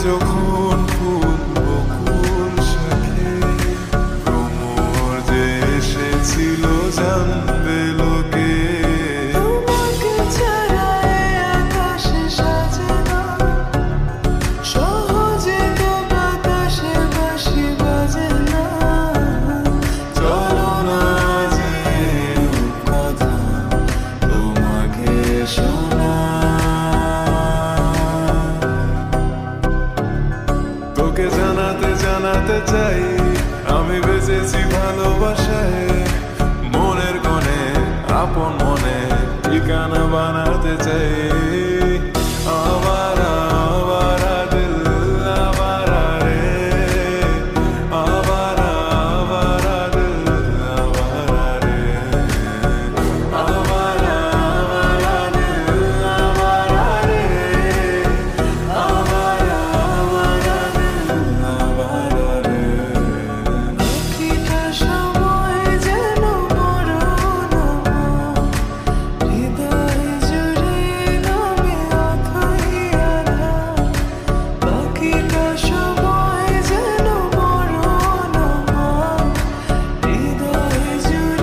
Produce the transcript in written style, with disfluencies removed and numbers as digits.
যখন ফুল বকুল শাখে ভ্রমর যে এসেছিল জানবে লোকে। তোমাকে ছাড়া এ আকাশে সাজে না, সহজে তো বাতাসে বাঁশি বাজে না। চলো না যে কথা তোমাকে তোকে জানাতে জানাতে চাই আমি বেঁচেছি ভালোবাসায়। মনের কোণে আপন মনে ঠিকানা বানাতে চাই।